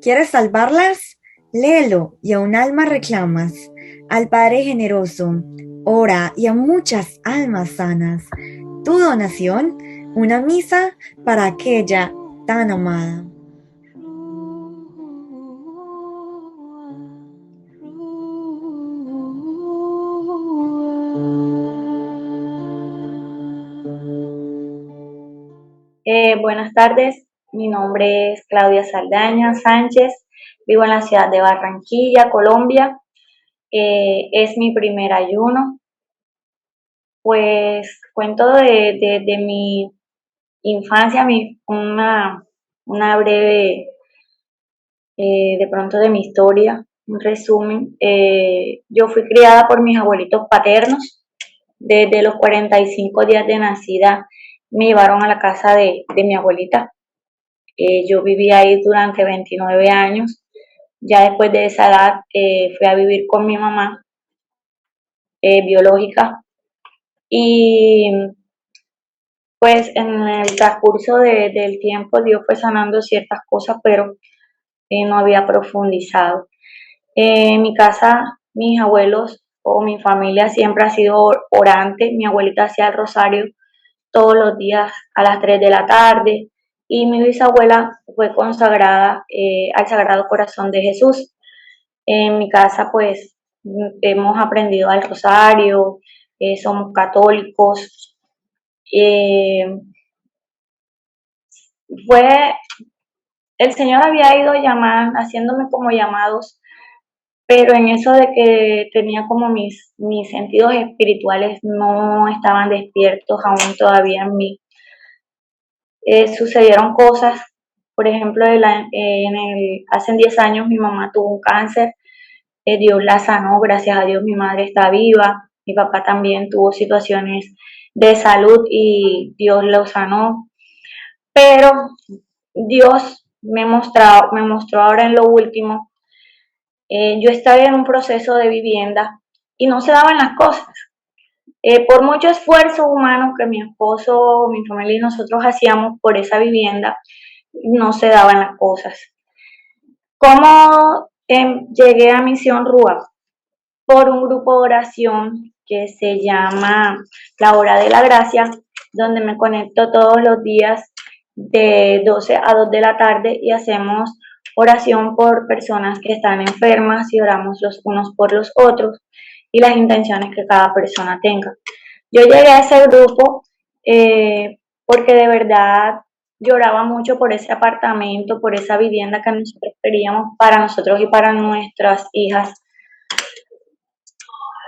¿Quieres salvarlas? Léelo y a un alma reclamas. Al Padre generoso, ora y a muchas almas sanas. Tu donación, una misa para aquella tan amada. Buenas tardes, mi nombre es Claudia Saldaña Sánchez, vivo en la ciudad de Barranquilla, Colombia. Es mi primer ayuno. Pues cuento de mi infancia, una breve, de pronto de mi historia, un resumen. Yo fui criada por mis abuelitos paternos. Desde los 45 días de nacida me llevaron a la casa de mi abuelita. Yo viví ahí durante 29 años. Ya después de esa edad fui a vivir con mi mamá biológica y pues en el transcurso del tiempo Dios fue sanando ciertas cosas, pero no había profundizado. En mi casa, mis abuelos o mi familia siempre ha sido orante. Mi abuelita hacía el rosario todos los días a las 3 de la tarde y mi bisabuela fue consagrada al Sagrado Corazón de Jesús. En mi casa pues hemos aprendido al rosario, somos católicos. Eh, fue, el Señor había ido llamando, haciéndome como llamados, pero en eso de que tenía como mis sentidos espirituales no estaban despiertos aún todavía en mí. Sucedieron cosas, por ejemplo, hace 10 años mi mamá tuvo un cáncer. Dios la sanó, gracias a Dios mi madre está viva, mi papá también tuvo situaciones de salud y Dios lo sanó, pero Dios me mostró ahora en lo último. Yo estaba en un proceso de vivienda y no se daban las cosas. Por mucho esfuerzo humano que mi esposo, mi familia y nosotros hacíamos por esa vivienda, no se daban las cosas. ¿Cómo llegué a Misión Rúa? Por un grupo de oración que se llama La Hora de la Gracia, donde me conecto todos los días de 12 a 2 de la tarde y hacemos oración por personas que están enfermas y oramos los unos por los otros y las intenciones que cada persona tenga. Yo llegué a ese grupo porque de verdad lloraba mucho por ese apartamento, por esa vivienda que nosotros queríamos para nosotros y para nuestras hijas.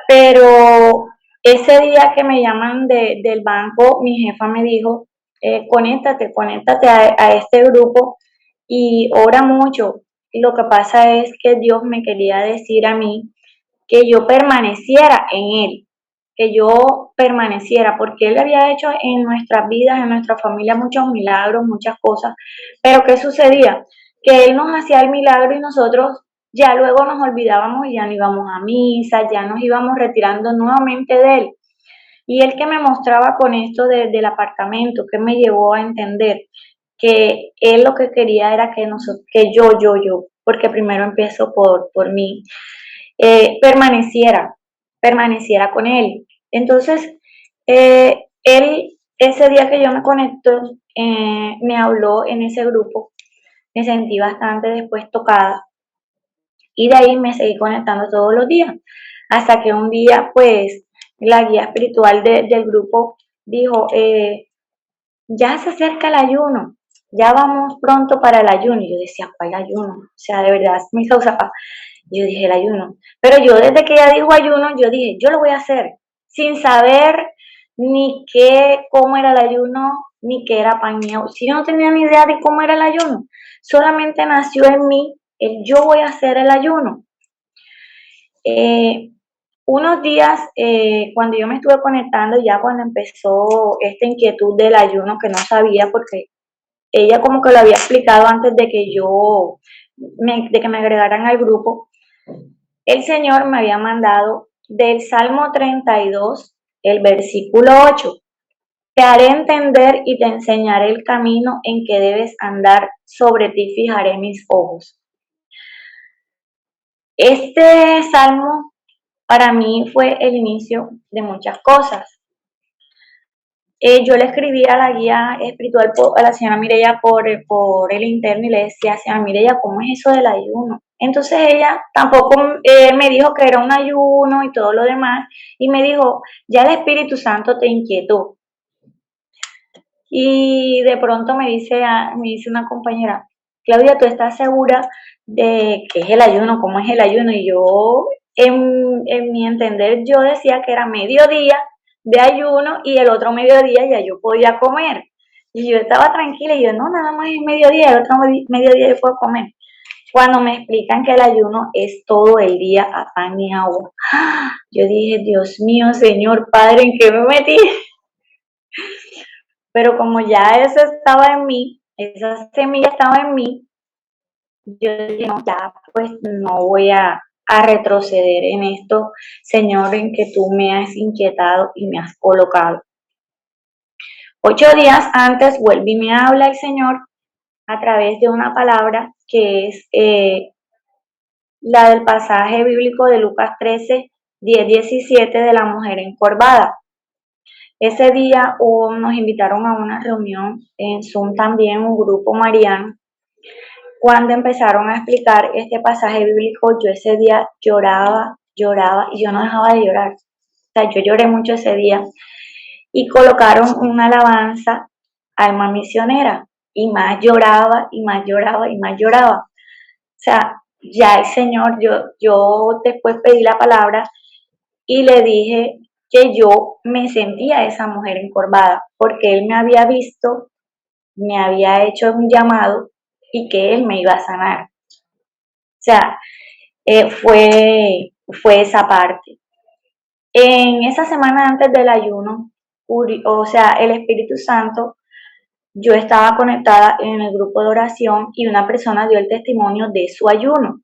Pero ese día que me llaman del banco, mi jefa me dijo, conéctate a este grupo y ora mucho. Y lo que pasa es que Dios me quería decir a mí que yo permaneciera en Él, que yo permaneciera, porque Él había hecho en nuestras vidas, en nuestra familia, muchos milagros, muchas cosas, pero ¿qué sucedía? Que Él nos hacía el milagro y nosotros ya luego nos olvidábamos y ya no íbamos a misa, ya nos íbamos retirando nuevamente de Él. Y Él que me mostraba con esto del apartamento, que me llevó a entender que Él lo que quería era que, que yo, porque primero empiezo por mí, permaneciera, permaneciera con Él. Entonces, Él, ese día que yo me conecto, me habló en ese grupo, me sentí bastante después tocada y de ahí me seguí conectando todos los días, hasta que un día, pues, la guía espiritual del grupo dijo, ya se acerca el ayuno, ya vamos pronto para el ayuno. Y yo decía, ¿cuál ayuno? O sea, de verdad, me causa paz. Yo dije, el ayuno. Pero yo desde que ella dijo ayuno, yo dije, yo lo voy a hacer, sin saber ni cómo era el ayuno, ni qué era pan ni agua. Si yo no tenía ni idea de cómo era el ayuno, solamente nació en mí el yo voy a hacer el ayuno. Eh, Unos días, cuando yo me estuve conectando, ya cuando empezó esta inquietud del ayuno, que no sabía, porque ella como que lo había explicado antes de que de que me agregaran al grupo, el Señor me había mandado del Salmo 32, el versículo 8. Te haré entender y te enseñaré el camino en que debes andar, sobre ti fijaré mis ojos. Este salmo para mí fue el inicio de muchas cosas. Yo le escribí a la guía espiritual, a la señora Mireya, por el interno y le decía, señora Mireya, ¿cómo es eso del ayuno? Entonces ella tampoco me dijo que era un ayuno y todo lo demás, y me dijo, ya el Espíritu Santo te inquietó. Y de pronto me dice una compañera, Claudia, ¿tú estás segura de qué es el ayuno? ¿Cómo es el ayuno? Y yo, en mi entender, yo decía que era mediodía de ayuno y el otro mediodía ya yo podía comer. Y yo estaba tranquila y yo, no, nada más es mediodía, el otro mediodía yo puedo comer. Cuando me explican que el ayuno es todo el día a pan y agua, yo dije, Dios mío, Señor Padre, ¿en qué me metí? Pero como ya eso estaba en mí, esa semilla estaba en mí, yo dije, no, ya pues no voy a retroceder en esto, Señor, en que tú me has inquietado y me has colocado. 8 días antes vuelve y me habla el Señor a través de una palabra que es la del pasaje bíblico de Lucas 13, 10, 17 de la mujer encorvada. Ese día nos invitaron a una reunión en Zoom también, un grupo mariano. Cuando empezaron a explicar este pasaje bíblico, yo ese día lloraba, lloraba y yo no dejaba de llorar. O sea, yo lloré mucho ese día. Y colocaron una alabanza, Alma Misionera, y más lloraba, y más lloraba, y más lloraba. O sea, ya el Señor, yo después pedí la palabra y le dije que yo me sentía esa mujer encorvada, porque Él me había visto, me había hecho un llamado y que Él me iba a sanar. O sea, fue esa parte. En esa semana antes del ayuno, o sea, el Espíritu Santo, yo estaba conectada en el grupo de oración y una persona dio el testimonio de su ayuno.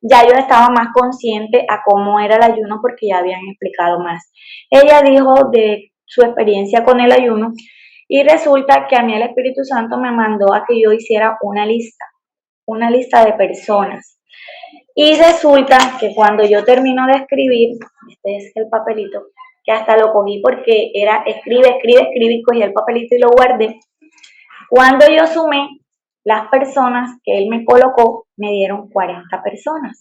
Ya yo estaba más consciente a cómo era el ayuno porque ya habían explicado más. Ella dijo de su experiencia con el ayuno y resulta que a mí el Espíritu Santo me mandó a que yo hiciera una lista de personas. Y resulta que cuando yo termino de escribir, este es el papelito, que hasta lo cogí porque era escribe, escribe, escribe y cogí el papelito y lo guardé. Cuando yo sumé las personas que él me colocó, me dieron 40 personas.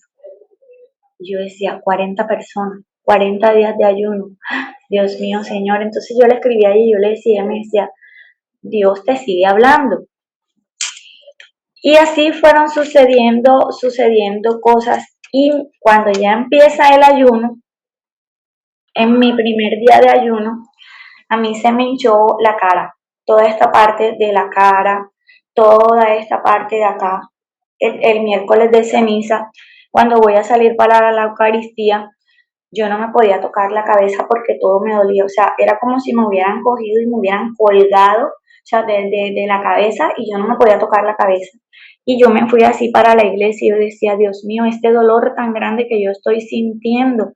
Y yo decía, 40 personas, 40 días de ayuno. Dios mío, Señor. Entonces yo le escribía y yo le decía, me decía, Dios te sigue hablando. Y así fueron sucediendo cosas. Y cuando ya empieza el ayuno, en mi primer día de ayuno, a mí se me hinchó la cara, toda esta parte de la cara, toda esta parte de acá. El miércoles de ceniza, cuando voy a salir para la Eucaristía, yo no me podía tocar la cabeza porque todo me dolía, o sea, era como si me hubieran cogido y me hubieran colgado, o sea, de la cabeza y yo no me podía tocar la cabeza. Y yo me fui así para la iglesia y yo decía, Dios mío, este dolor tan grande que yo estoy sintiendo.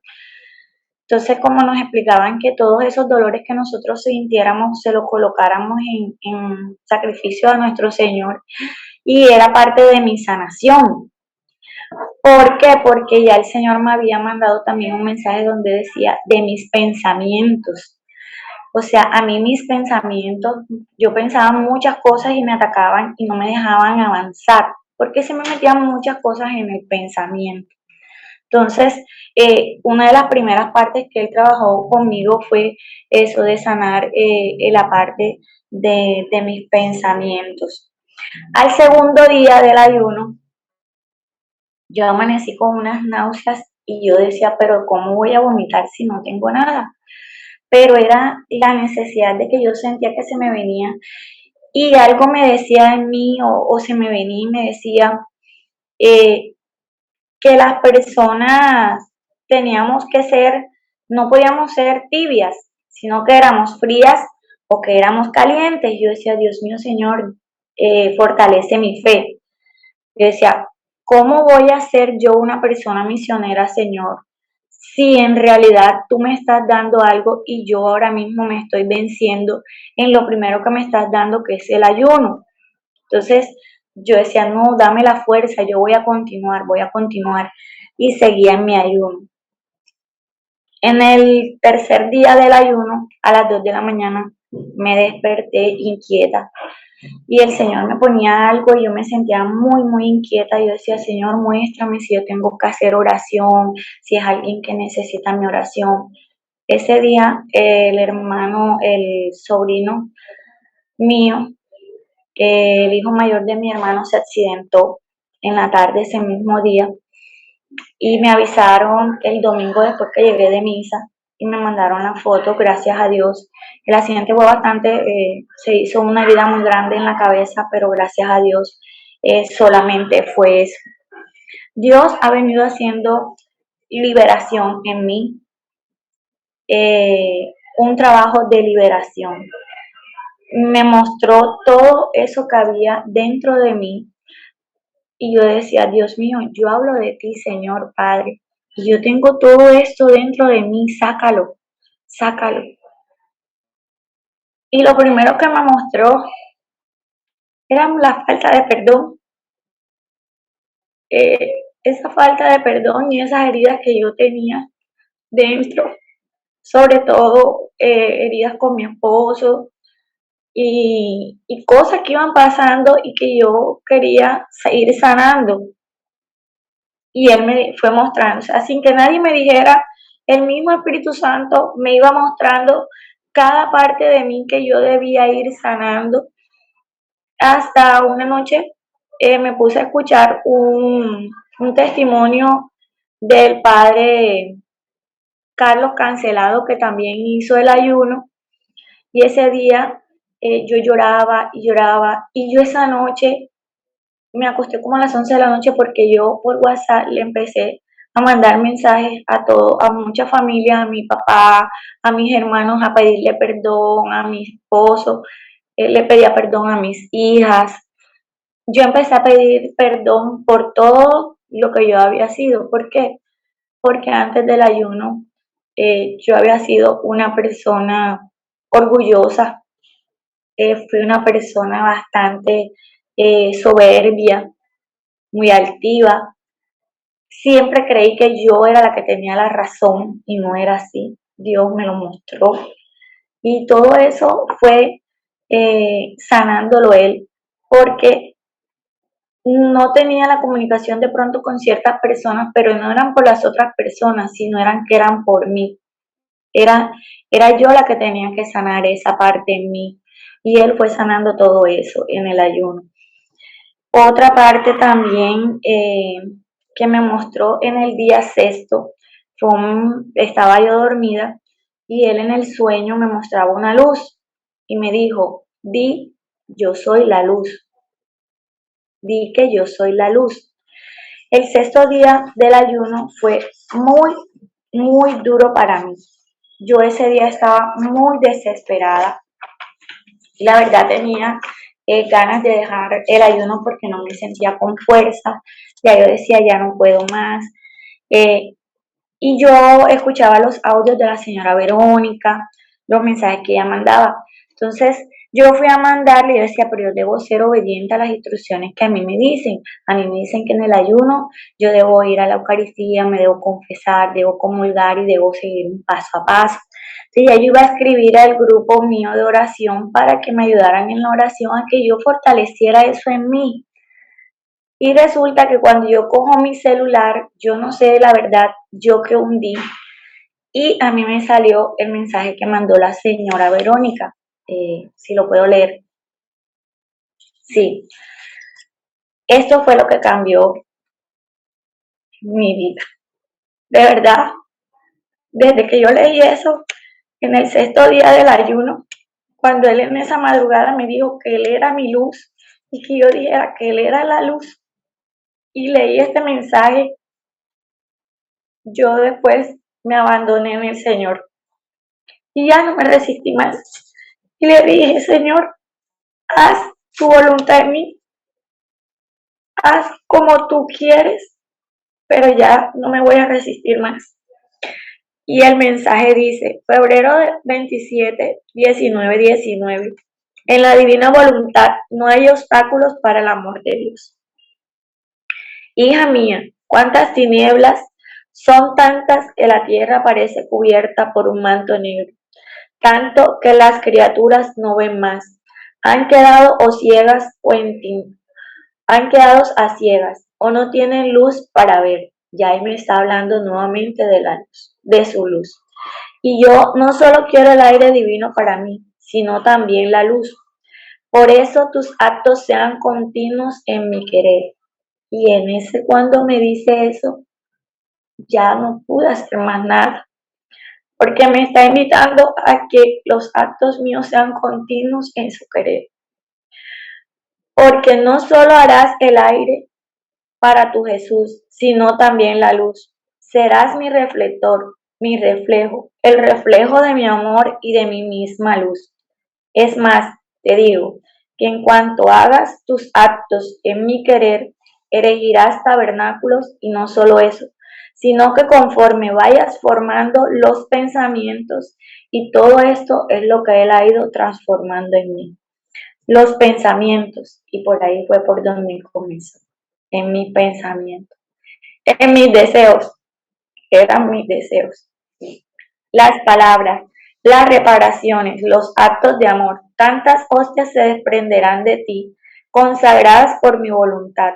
Entonces, como nos explicaban que todos esos dolores que nosotros sintiéramos se los colocáramos en sacrificio a nuestro Señor y era parte de mi sanación. ¿Por qué? Porque ya el Señor me había mandado también un mensaje donde decía de mis pensamientos. O sea, a mí mis pensamientos, yo pensaba muchas cosas y me atacaban y no me dejaban avanzar, porque se me metían muchas cosas en el pensamiento. Entonces, una de las primeras partes que él trabajó conmigo fue eso de sanar la parte de mis pensamientos. Al segundo día del ayuno, yo amanecí con unas náuseas y yo decía, pero ¿cómo voy a vomitar si no tengo nada? Pero era la necesidad de que yo sentía que se me venía y algo me decía en mí o se me venía y me decía eh, que las personas teníamos que ser, no podíamos ser tibias, sino que éramos frías o que éramos calientes. Yo decía, Dios mío, Señor, fortalece mi fe. Yo decía, ¿cómo voy a ser yo una persona misionera, Señor? Si en realidad tú me estás dando algo y yo ahora mismo me estoy venciendo en lo primero que me estás dando, que es el ayuno. Entonces yo decía, no, dame la fuerza, yo voy a continuar, voy a continuar. y seguía en mi ayuno. En el tercer día del ayuno, a las 2 de la mañana, me desperté inquieta y el Señor me ponía algo y yo me sentía muy inquieta. Yo decía, Señor, muéstrame si yo tengo que hacer oración, si es alguien que necesita mi oración. Ese día, el sobrino mío, el hijo mayor de mi hermano se accidentó en la tarde ese mismo día y me avisaron el domingo después que llegué de misa y me mandaron la foto, gracias a Dios. El accidente fue se hizo una herida muy grande en la cabeza, pero gracias a Dios solamente fue eso. Dios ha venido haciendo liberación en mí, un trabajo de liberación. Me mostró todo eso que había dentro de mí y yo decía, Dios mío, yo hablo de ti, Señor Padre, y yo tengo todo esto dentro de mí, sácalo, sácalo. Y lo primero que me mostró era la falta de perdón, esa falta de perdón y esas heridas que yo tenía dentro, sobre todo heridas con mi esposo y cosas que iban pasando y que yo quería seguir sanando. Y él me fue mostrando, o sea, sin que nadie me dijera, el mismo Espíritu Santo me iba mostrando cada parte de mí que yo debía ir sanando. Hasta una noche me puse a escuchar un testimonio del padre Carlos Cancelado, que también hizo el ayuno, y ese día yo lloraba y lloraba, y yo esa noche me acosté como a las 11 de la noche porque yo por WhatsApp le empecé a mandar mensajes a mucha familia, a mi papá, a mis hermanos, a pedirle perdón, a mi esposo, le pedía perdón a mis hijas. Yo empecé a pedir perdón por todo lo que yo había sido. ¿Por qué? Porque antes del ayuno yo había sido una persona orgullosa, fui una persona bastante soberbia, muy altiva. Siempre creí que yo era la que tenía la razón y no era así. Dios me lo mostró. Y todo eso fue sanándolo él, porque no tenía la comunicación de pronto con ciertas personas, pero no eran por las otras personas, sino eran por mí. Era, era yo la que tenía que sanar esa parte en mí. Y él fue sanando todo eso en el ayuno. Otra parte también que me mostró en el día sexto, estaba yo dormida y él en el sueño me mostraba una luz y me dijo, di, yo soy la luz, di que yo soy la luz. El sexto día del ayuno fue muy duro para mí. Yo ese día estaba muy desesperada y la verdad tenía ganas de dejar el ayuno porque no me sentía con fuerza, ya yo decía ya no puedo más. Y yo escuchaba los audios de la señora Verónica, los mensajes que ella mandaba. Entonces yo fui a mandarle y yo decía, pero yo debo ser obediente a las instrucciones que a mí me dicen. A mí me dicen que en el ayuno yo debo ir a la Eucaristía, me debo confesar, debo comulgar y debo seguir un paso a paso. Entonces ya yo iba a escribir al grupo mío de oración para que me ayudaran en la oración a que yo fortaleciera eso en mí. Y resulta que cuando yo cojo mi celular, yo no sé la verdad, yo que hundí, y a mí me salió el mensaje que mandó la señora Verónica, si lo puedo leer. Sí, esto fue lo que cambió mi vida. De verdad, desde que yo leí eso, en el sexto día del ayuno, cuando él en esa madrugada me dijo que él era mi luz y que yo dijera que él era la luz, y leí este mensaje, yo después me abandoné en el Señor y ya no me resistí más. Y le dije, Señor, haz tu voluntad en mí, haz como tú quieres, pero ya no me voy a resistir más. Y el mensaje dice, febrero 27, 19. En la divina voluntad no hay obstáculos para el amor de Dios. Hija mía, ¿Cuántas tinieblas? Son tantas que la tierra parece cubierta por un manto negro, tanto que las criaturas no ven más. Han quedado o ciegas o han quedado a ciegas o no tienen luz para ver. Ya ahí me está hablando nuevamente de la luz, de su luz. Y yo no solo quiero el aire divino para mí, sino también la luz. Por eso tus actos sean continuos en mi querer. Y en ese cuando me dice eso, ya no pude hacer más nada, porque me está invitando a que los actos míos sean continuos en su querer. Porque no solo harás el aire para tu Jesús, sino también la luz. Serás mi reflector, mi reflejo, el reflejo de mi amor y de mi misma luz. Es más, te digo, que en cuanto hagas tus actos en mi querer, erigirás tabernáculos y no solo eso, sino que conforme vayas formando los pensamientos, y todo esto es lo que Él ha ido transformando en mí. Los pensamientos, y por ahí fue por donde comenzó, en mi pensamiento, en mis deseos, eran mis deseos. Las palabras, las reparaciones, los actos de amor, tantas hostias se desprenderán de ti, consagradas por mi voluntad.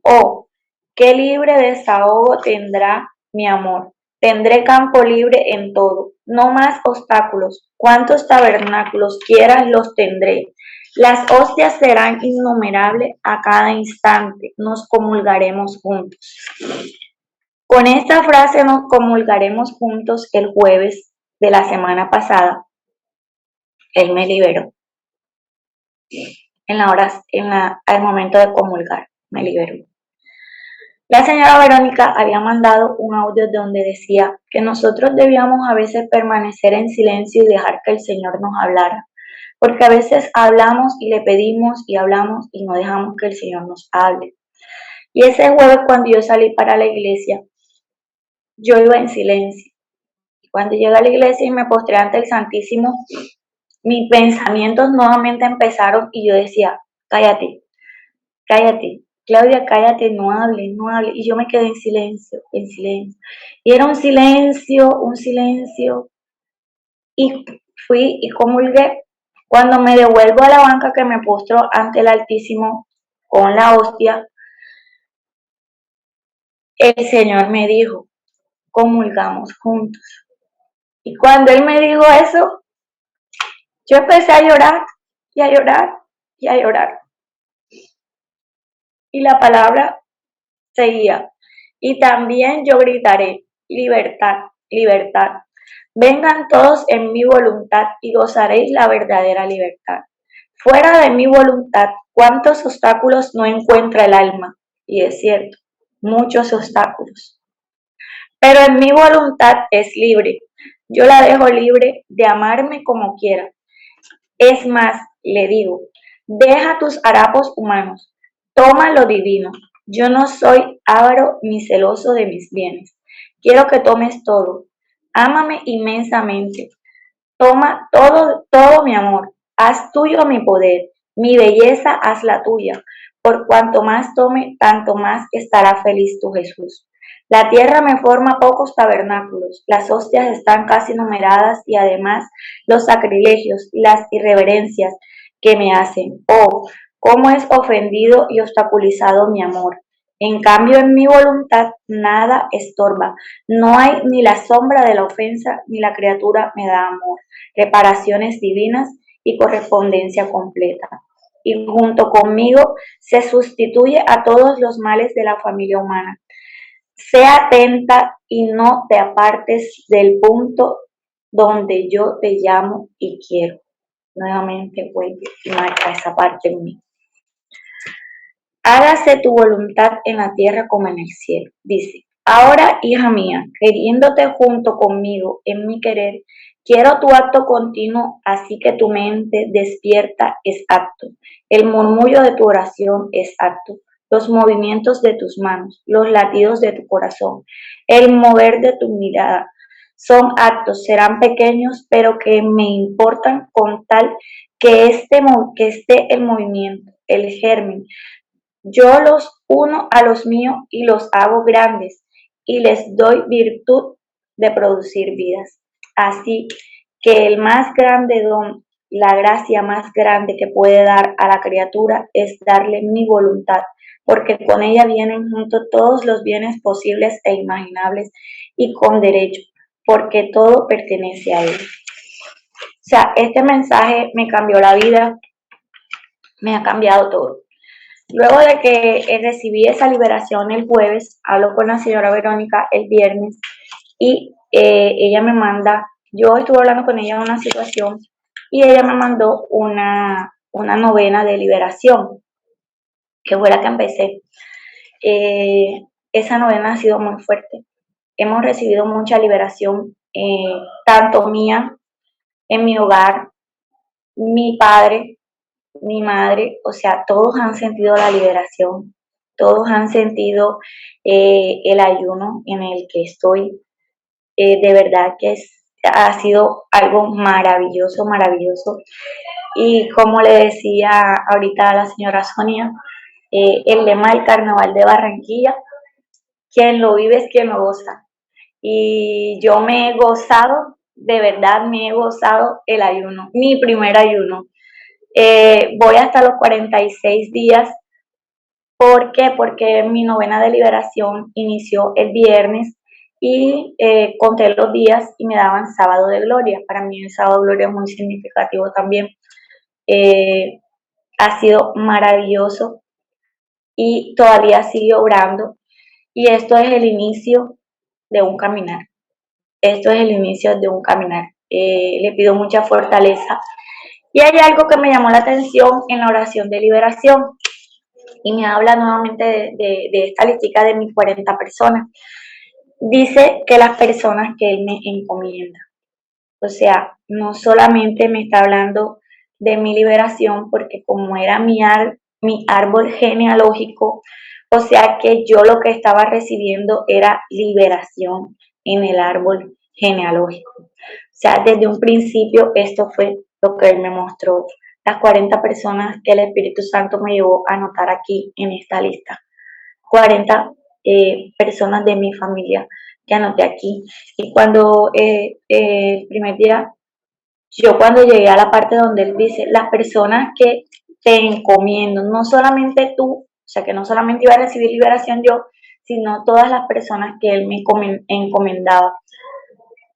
Oh, qué libre desahogo tendrá mi amor. Tendré campo libre en todo, no más obstáculos. Cuantos tabernáculos quieras los tendré. Las hostias serán innumerables a cada instante. Nos comulgaremos juntos. Con esta frase nos comulgaremos juntos el jueves de la semana pasada. Él me liberó. Al momento de comulgar, me liberó. La señora Verónica había mandado un audio donde decía que nosotros debíamos a veces permanecer en silencio y dejar que el Señor nos hablara, porque a veces hablamos y le pedimos y hablamos y no dejamos que el Señor nos hable. Y ese jueves cuando yo salí para la iglesia, yo iba en silencio. Cuando llegué a la iglesia y me postré ante el Santísimo, mis pensamientos nuevamente empezaron y yo decía, cállate, cállate, Claudia, cállate, no hables, no hables. Y yo me quedé en silencio, en silencio. Y era un silencio, un silencio. Y fui y comulgué. Cuando me devuelvo a la banca que me postro ante el Altísimo con la hostia, el Señor me dijo, comulgamos juntos. Y cuando Él me dijo eso, yo empecé a llorar y a llorar y a llorar. Y la palabra seguía. Y también yo gritaré, libertad, libertad. Vengan todos en mi voluntad y gozaréis la verdadera libertad. Fuera de mi voluntad, ¿cuántos obstáculos no encuentra el alma? Y es cierto, muchos obstáculos. Pero en mi voluntad es libre. Yo la dejo libre de amarme como quiera. Es más, le digo, deja tus harapos humanos, toma lo divino. Yo no soy avaro ni celoso de mis bienes. Quiero que tomes todo. Ámame inmensamente. Toma todo mi amor. Haz tuyo mi poder. Mi belleza, hazla tuya. Por cuanto más tome, tanto más estará feliz tu Jesús. La tierra me forma pocos tabernáculos, las hostias están casi numeradas y además los sacrilegios y las irreverencias que me hacen. Oh, cómo es ofendido y obstaculizado mi amor. En cambio, en mi voluntad nada estorba. No hay ni la sombra de la ofensa, ni la criatura me da amor, reparaciones divinas y correspondencia completa. Y junto conmigo se sustituye a todos los males de la familia humana. Sea atenta y no te apartes del punto donde yo te llamo y quiero. Nuevamente vuelve y marca esa parte en mí. Hágase tu voluntad en la tierra como en el cielo. Dice, ahora, hija mía, queriéndote junto conmigo en mi querer, quiero tu acto continuo, así que tu mente despierta es acto. El murmullo de tu oración es acto. Los movimientos de tus manos, los latidos de tu corazón, el mover de tu mirada, son actos, serán pequeños, pero que me importan con tal que esté el movimiento, el germen, Yo los uno a los míos y los hago grandes, y les doy virtud de producir vidas. Así que el más grande don, la gracia más grande que puede dar a la criatura es darle mi voluntad, porque con ella vienen juntos todos los bienes posibles e imaginables y con derecho, porque todo pertenece a él. O sea, este mensaje me cambió la vida, me ha cambiado todo. Luego de que recibí esa liberación el jueves, hablo con la señora Verónica el viernes y ella me manda, yo estuve hablando con ella de una situación y ella me mandó una novena de liberación, que fue la que empecé. Esa novena ha sido muy fuerte. Hemos recibido mucha liberación, tanto mía, en mi hogar, mi padre, mi madre, o sea, todos han sentido la liberación, todos han sentido el ayuno en el que estoy. De verdad que ha sido algo maravilloso, maravilloso. Y como le decía ahorita a la señora Sonia, el lema del Carnaval de Barranquilla, quien lo vive es quien lo goza. Y yo me he gozado, de verdad me he gozado el ayuno, mi primer ayuno. Voy hasta los 46 días. ¿Por qué? Porque mi novena de liberación inició el viernes y conté los días y me daban sábado de gloria. Para mí el sábado de gloria es muy significativo también. Eh, ha sido maravilloso y todavía sigue obrando. Y esto es el inicio de un caminar. Esto es el inicio de un caminar. Le pido mucha fortaleza. Y hay algo que me llamó la atención en la oración de liberación. Y me habla nuevamente de esta listica de mis 40 personas. Dice que las personas que él me encomienda. O sea, no solamente me está hablando de mi liberación, porque como era mi árbol genealógico, o sea que yo lo que estaba recibiendo era liberación en el árbol genealógico. O sea, desde un principio esto fue lo que él me mostró. Las 40 personas que el Espíritu Santo me llevó a anotar aquí en esta lista. 40 personas de mi familia que anoté aquí. Y cuando el primer día, yo cuando llegué a la parte donde él dice, las personas que te encomiendo, no solamente tú, o sea que no solamente iba a recibir liberación yo, sino todas las personas que él me encomendaba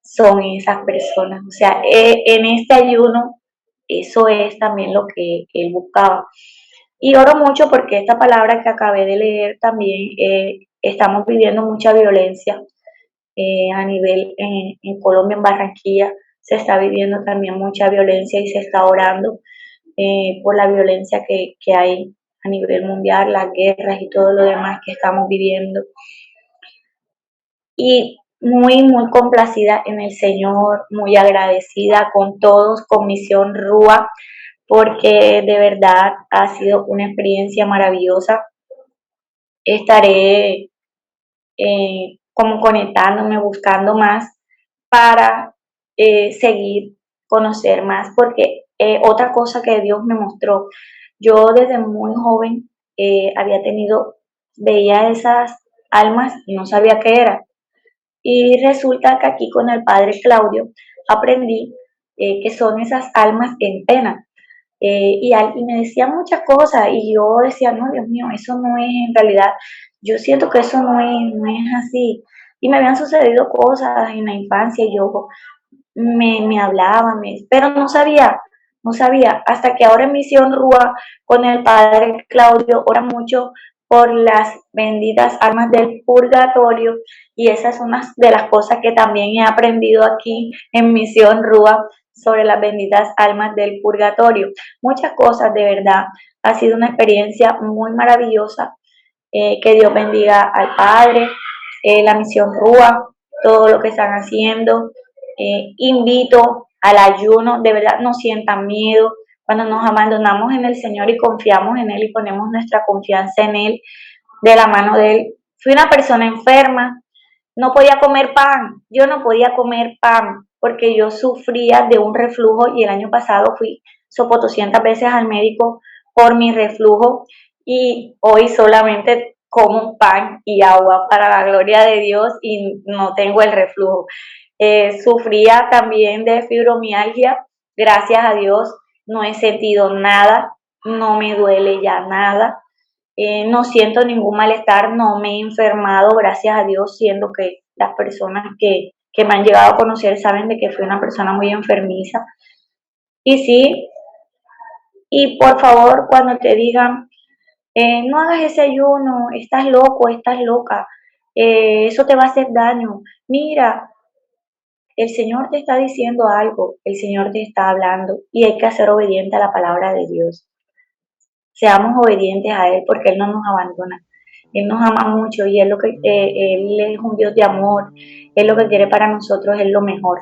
son esas personas. O sea, en este ayuno, eso es también lo que él buscaba. Y oro mucho porque esta palabra que acabé de leer también, estamos viviendo mucha violencia a nivel en Colombia, en Barranquilla, se está viviendo también mucha violencia y se está orando por la violencia que hay a nivel mundial, las guerras y todo lo demás que estamos viviendo. Y muy, muy complacida en el Señor, muy agradecida con todos, con Misión Rúa, porque de verdad ha sido una experiencia maravillosa. Estaré como conectándome, buscando más para seguir, conocer más, porque otra cosa que Dios me mostró, yo desde muy joven veía esas almas y no sabía qué era. Y resulta que aquí con el padre Claudio aprendí que son esas almas en pena. Y me decía muchas cosas y yo decía, no, Dios mío, eso no es en realidad, yo siento que eso no es así. Y me habían sucedido cosas en la infancia y yo me hablaba, pero no sabía, hasta que ahora en Misión Rúa con el padre Claudio ora mucho por las benditas almas del purgatorio y esas son unas de las cosas que también he aprendido aquí en Misión Rúa sobre las benditas almas del purgatorio. Muchas cosas, de verdad. Ha sido una experiencia muy maravillosa. Que Dios bendiga al Padre, la Misión Rúa, todo lo que están haciendo. Invito al ayuno, de verdad no sientan miedo. Cuando nos abandonamos en el Señor y confiamos en Él y ponemos nuestra confianza en Él, de la mano de Él. Fui una persona enferma, no podía comer pan, yo no podía comer pan porque yo sufría de un reflujo y el año pasado fui sopo 200 veces al médico por mi reflujo y hoy solamente como pan y agua para la gloria de Dios y no tengo el reflujo. Sufría también de fibromialgia, gracias a Dios no he sentido nada, no me duele ya nada, no siento ningún malestar, no me he enfermado, gracias a Dios, siendo que las personas que me han llegado a conocer saben de que fui una persona muy enfermiza. Y sí, y por favor, cuando te digan, no hagas ese ayuno, estás loco, estás loca, eso te va a hacer daño. Mira, el Señor te está diciendo algo, el Señor te está hablando y hay que ser obediente a la palabra de Dios. Seamos obedientes a Él porque Él no nos abandona. Él nos ama mucho y Él es un Dios de amor. Él lo que quiere para nosotros es lo mejor.